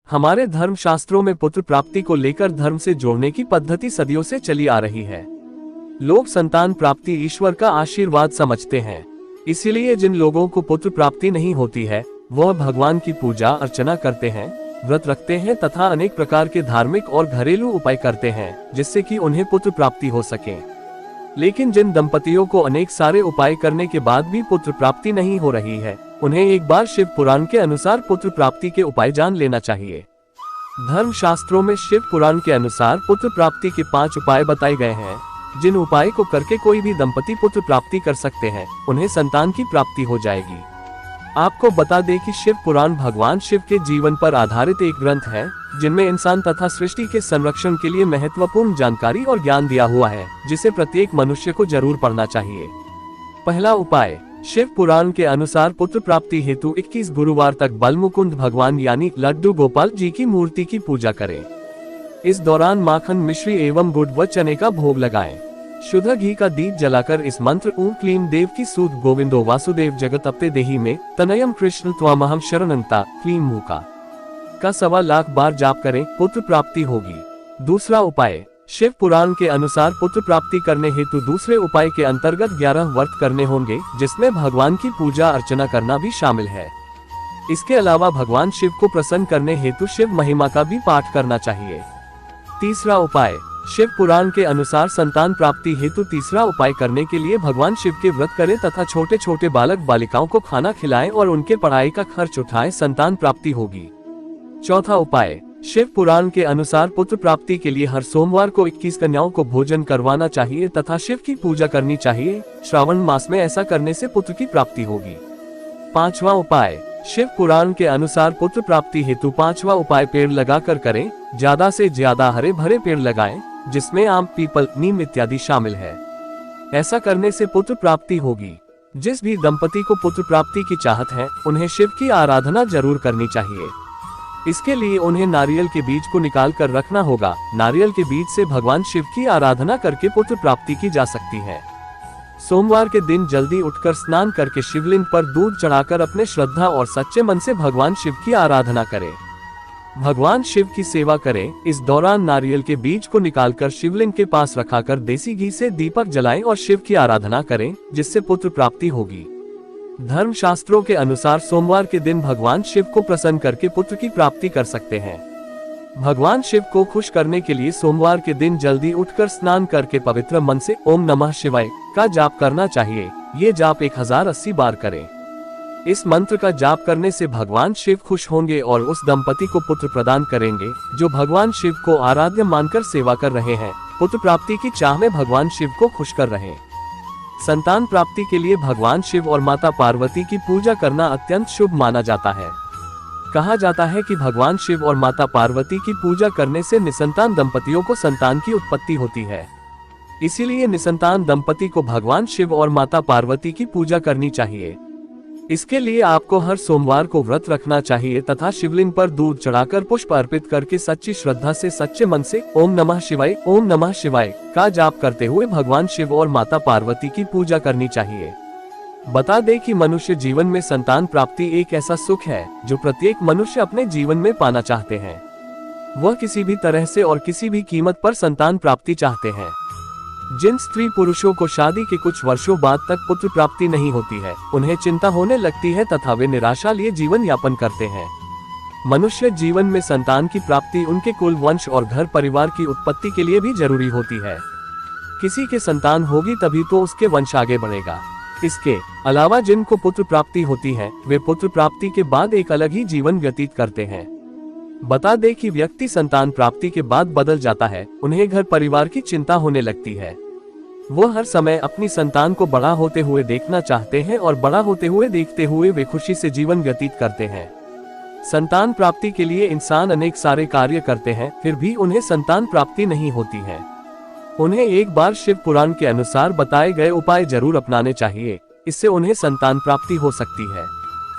हमारे धर्म शास्त्रों में पुत्र प्राप्ति को लेकर धर्म से जोड़ने की पद्धति सदियों से चली आ रही है। लोग संतान प्राप्ति ईश्वर का आशीर्वाद समझते हैं। इसीलिए जिन लोगों को पुत्र प्राप्ति नहीं होती है वह भगवान की पूजा अर्चना करते हैं, व्रत रखते हैं तथा अनेक प्रकार के धार्मिक और घरेलू उपाय करते हैं जिससे कि उन्हें पुत्र प्राप्ति हो सके। लेकिन जिन दंपतियों को अनेक सारे उपाय करने के बाद भी पुत्र प्राप्ति नहीं हो रही है, उन्हें एक बार शिव पुराण के अनुसार पुत्र प्राप्ति के उपाय जान लेना चाहिए। धर्म शास्त्रों में शिव पुराण के अनुसार पुत्र प्राप्ति के 5 उपाय बताए गए हैं, जिन उपाय को करके कोई भी दंपति पुत्र प्राप्ति कर सकते हैं, उन्हें संतान की प्राप्ति हो जाएगी। आपको बता दें कि शिव पुराण भगवान शिव के जीवन पर आधारित एक ग्रंथ है, जिनमें इंसान तथा सृष्टि के संरक्षण के लिए महत्वपूर्ण जानकारी और ज्ञान दिया हुआ है, जिसे प्रत्येक मनुष्य को जरूर पढ़ना चाहिए। पहला उपाय, शिव पुराण के अनुसार पुत्र प्राप्ति हेतु 21 गुरुवार तक बलमुकुंद भगवान यानी लड्डू गोपाल जी की मूर्ति की पूजा करें। इस दौरान माखन, मिश्री एवं गुड़ व चने का भोग लगाएं। शुद्ध घी का दीप जलाकर इस मंत्र ओम क्लीम देव की सूद गोविंदो वासुदेव जगत अपते देही में तनयम कृष्ण त्वामहम शरणंता क्लीम मुका का 1.25 लाख बार जाप करें, पुत्र प्राप्ति होगी। दूसरा उपाय, शिव पुराण के अनुसार पुत्र प्राप्ति करने हेतु दूसरे उपाय के अंतर्गत 11 व्रत करने होंगे, जिसमें भगवान की पूजा अर्चना करना भी शामिल है। इसके अलावा भगवान शिव को प्रसन्न करने हेतु शिव महिमा का भी पाठ करना चाहिए। तीसरा उपाय, शिव पुराण के अनुसार संतान प्राप्ति हेतु तीसरा उपाय करने के लिए भगवान शिव के व्रत करें तथा छोटे छोटे बालक बालिकाओं को खाना खिलाएं और उनके पढ़ाई का खर्च उठाएं, संतान प्राप्ति होगी। चौथा उपाय, शिव पुराण के अनुसार पुत्र प्राप्ति के लिए हर सोमवार को 21 कन्याओं को भोजन करवाना चाहिए तथा शिव की पूजा करनी चाहिए। श्रावण मास में ऐसा करने से पुत्र की प्राप्ति होगी। पांचवा उपाय, शिव पुराण के अनुसार पुत्र प्राप्ति हेतु 5वां उपाय पेड़ लगाकर करें। ज्यादा से ज्यादा हरे भरे पेड़ लगाएं, जिसमें आम, पीपल, नीम इत्यादि शामिल है। ऐसा करने से पुत्र प्राप्ति होगी। जिस भी दंपति को पुत्र प्राप्ति की चाहत है, उन्हें शिव की आराधना जरूर करनी चाहिए। इसके लिए उन्हें नारियल के बीज को निकाल कर रखना होगा। नारियल के बीज से भगवान शिव की आराधना करके पुत्र प्राप्ति की जा सकती है। सोमवार के दिन जल्दी उठकर स्नान करके शिवलिंग पर दूध चढ़ाकर अपने श्रद्धा और सच्चे मन से भगवान शिव की आराधना करें। भगवान शिव की सेवा करें। इस दौरान नारियल के बीज को निकालकर शिवलिंग के पास रखाकर देसी घी से दीपक जलाएं और शिव की आराधना करें, जिससे पुत्र प्राप्ति होगी। धर्म शास्त्रों के अनुसार सोमवार के दिन भगवान शिव को प्रसन्न करके पुत्र की प्राप्ति कर सकते हैं। भगवान शिव को खुश करने के लिए सोमवार के दिन जल्दी उठकर स्नान करके पवित्र मन से ओम नमः शिवाय का जाप करना चाहिए। ये जाप 1080 बार करें। इस मंत्र का जाप करने से भगवान शिव खुश होंगे और उस दंपति को पुत्र प्रदान करेंगे जो भगवान शिव को आराध्य मानकर सेवा कर रहे हैं। पुत्र प्राप्ति की चाह में भगवान शिव को खुश कर रहे हैं। संतान प्राप्ति के लिए भगवान शिव और माता पार्वती की पूजा करना अत्यंत शुभ माना जाता है। कहा जाता है कि भगवान शिव और माता पार्वती की पूजा करने से निसंतान दंपतियों को संतान की उत्पत्ति होती है। इसीलिए निसंतान दंपति को भगवान शिव और माता पार्वती की पूजा करनी चाहिए। इसके लिए आपको हर सोमवार को व्रत रखना चाहिए तथा शिवलिंग पर दूध चढ़ाकर पुष्प अर्पित करके सच्ची श्रद्धा से सच्चे मन से ओम नमः शिवाय का जाप करते हुए भगवान शिव और माता पार्वती की पूजा करनी चाहिए। बता दें कि मनुष्य जीवन में संतान प्राप्ति एक ऐसा सुख है जो प्रत्येक मनुष्य अपने जीवन में पाना चाहते हैं। वह किसी भी तरह से और किसी भी कीमत पर संतान प्राप्ति चाहते हैं। जिन स्त्री पुरुषों को शादी के कुछ वर्षों बाद तक पुत्र प्राप्ति नहीं होती है, उन्हें चिंता होने लगती है तथा वे निराशा लिए जीवन यापन करते हैं। मनुष्य जीवन में संतान की प्राप्ति उनके कुल, वंश और घर परिवार की उत्पत्ति के लिए भी जरूरी होती है। किसी के संतान होगी तभी तो उसके वंश आगे बढ़ेगा। इसके अलावा जिनको पुत्र प्राप्ति होती है, वे पुत्र प्राप्ति के बाद एक अलग ही जीवन व्यतीत करते हैं। बता दें कि व्यक्ति संतान प्राप्ति के बाद बदल जाता है। उन्हें घर परिवार की चिंता होने लगती है। वो हर समय अपनी संतान को बड़ा होते हुए देखना चाहते हैं और बड़ा होते हुए देखते हुए वे खुशी से जीवन व्यतीत करते हैं। संतान प्राप्ति के लिए इंसान अनेक सारे कार्य करते हैं, फिर भी उन्हें संतान प्राप्ति नहीं होती है। उन्हें एक बार शिव पुराण के अनुसार बताए गए उपाय जरूर अपनाने चाहिए। इससे उन्हें संतान प्राप्ति हो सकती है।